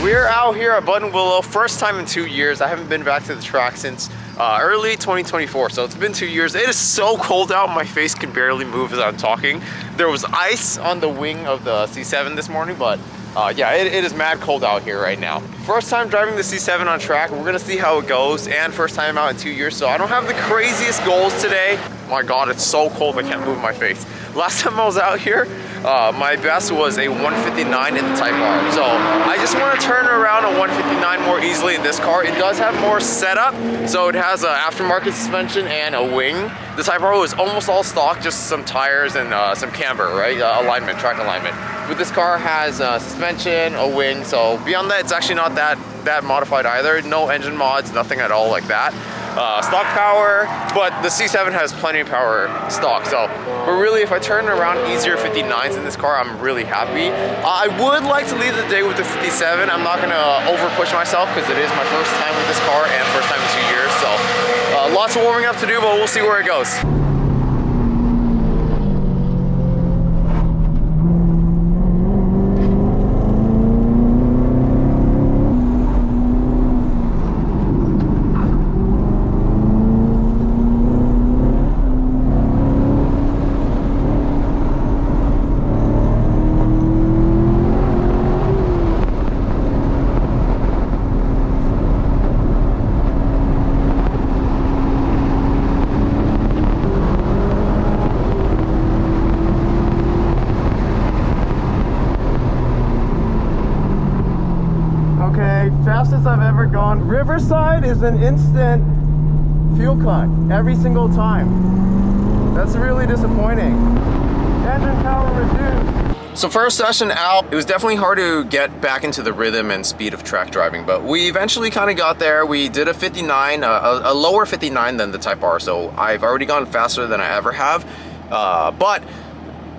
We're out here at Buttonwillow, first time in 2 years. I haven't been back to the track since early 2024, so it's been 2 years. It is so cold out, my face can barely move as I'm talking. There was ice on the wing of the C7 this morning, but yeah, it is mad cold out here right now. First time driving the C7 on track. We're gonna see how it goes, and first time out in 2 years, so I don't have the craziest goals today. My God, it's so cold I can't move my face. Last time I was out here, my best was a 159 in the Type R. So I just want to turn around a 159 more easily in this car. It does have more setup, so it has an aftermarket suspension and a wing. The Type R was almost all stock, just some tires and some camber, right? Alignment, track alignment. But this car has suspension, a wing, so beyond that, it's actually not that modified either. No engine mods, nothing at all like that. Stock power, but the C7 has plenty of power stock. So, but really, if I turn around easier 59s in this car, I'm really happy. I would like to leave the day with the 57. I'm not gonna over push myself because it is my first time with this car and first time in 2 years. So, lots of warming up to do, but we'll see where it goes. Fastest I've ever gone. Riverside is an instant fuel cut every single time. That's really disappointing. Engine power reduced. So first session out, it was definitely hard to get back into the rhythm and speed of track driving, but we eventually kind of got there. We did a 59, a lower 59 than the Type R, so I've already gone faster than I ever have. But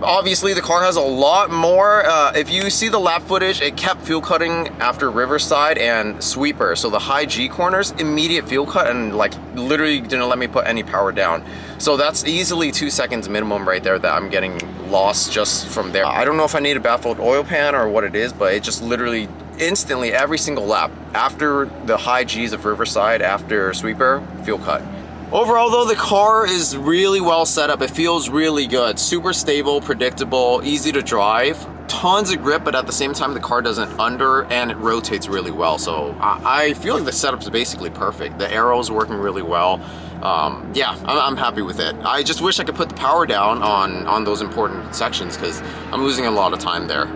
obviously the car has a lot more. If you see the lap footage, it kept fuel cutting after Riverside and Sweeper. So the high G corners, immediate fuel cut, and like literally didn't let me put any power down. So that's easily 2 seconds minimum right there that I'm getting lost just from there. I don't know if I need a baffled oil pan or what it is, but it just literally instantly every single lap after the high G's of Riverside, after Sweeper, fuel cut. Overall though, the car is really well set up. It feels really good. Super stable, predictable, easy to drive. Tons of grip, but at the same time the car doesn't under, and it rotates really well. So I feel like the setup's basically perfect. The aero's working really well. Yeah, I'm happy with it. I just wish I could put the power down on those important sections because I'm losing a lot of time there.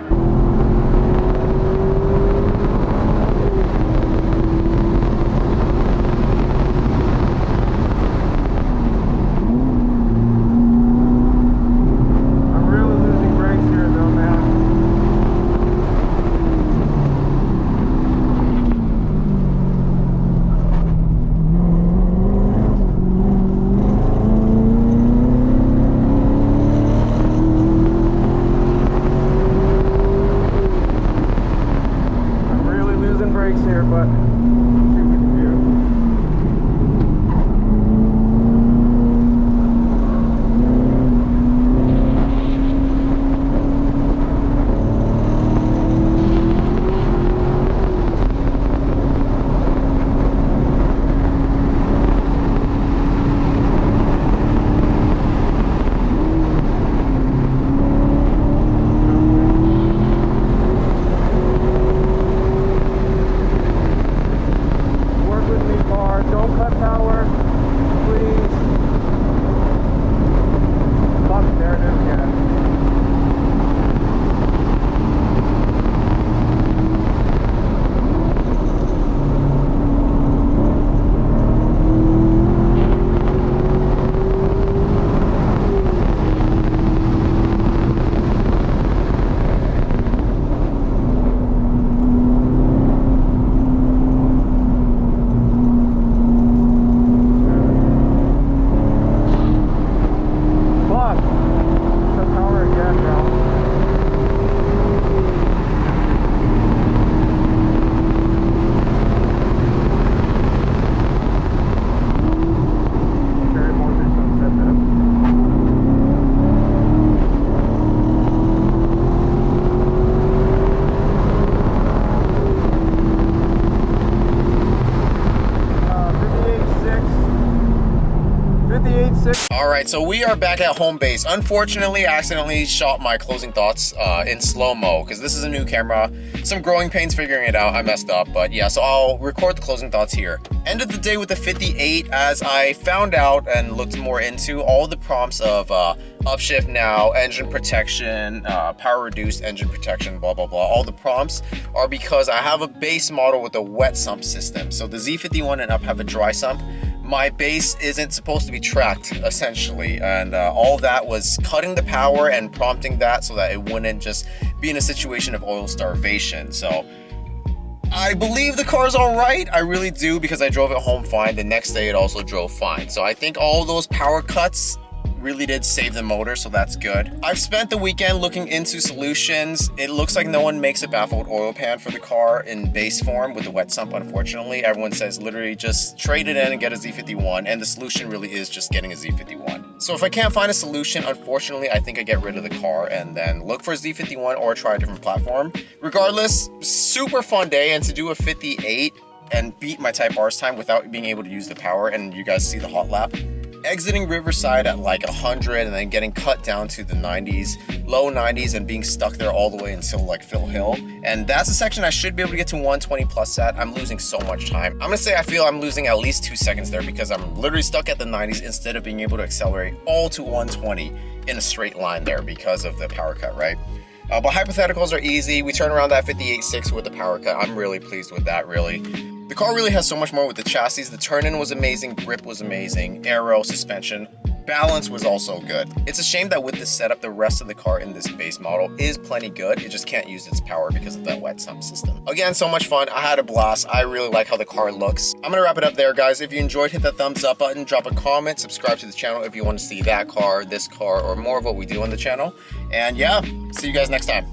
Alright, so we are back at home base. Unfortunately, I accidentally shot my closing thoughts in slow-mo because this is a new camera. Some growing pains figuring it out. I messed up, but yeah, so I'll record the closing thoughts here. Ended the day with the 58 as I found out and looked more into all the prompts of upshift now, engine protection, power reduced engine protection, blah, blah, blah. All the prompts are because I have a base model with a wet sump system. So the Z51 and up have a dry sump. My base isn't supposed to be tracked, essentially, and all of that was cutting the power and prompting that so that it wouldn't just be in a situation of oil starvation. So I believe the car's all right. I really do, because I drove it home fine. The next day it also drove fine. So I think all those power cuts really did save the motor, so that's good. I've spent the weekend looking into solutions. It looks like no one makes a baffled oil pan for the car in base form with the wet sump, unfortunately. Everyone says literally just trade it in and get a Z51, and the solution really is just getting a Z51. So if I can't find a solution, unfortunately, I think I get rid of the car and then look for a Z51 or try a different platform. Regardless, super fun day, and to do a 58 and beat my Type R's time without being able to use the power, and you guys see the hot lap. Exiting Riverside at like 100 and then getting cut down to the 90s, low 90s, and being stuck there all the way until like Phil Hill. And that's a section I should be able to get to 120 plus at. I'm losing so much time. I'm gonna say I feel I'm losing at least 2 seconds there because I'm literally stuck at the 90s instead of being able to accelerate all to 120 in a straight line there because of the power cut, right? But hypotheticals are easy. We turn around that 58.6 with the power cut. I'm really pleased with that, really. The car really has so much more with the chassis. The turn-in was amazing, grip was amazing, aero, suspension, balance was also good. It's a shame that with this setup, the rest of the car in this base model is plenty good. It just can't use its power because of that wet sump system. Again, so much fun. I had a blast. I really like how the car looks. I'm gonna wrap it up there, guys. If you enjoyed, hit that thumbs up button, drop a comment, subscribe to the channel if you want to see that car, this car, or more of what we do on the channel. And yeah, see you guys next time.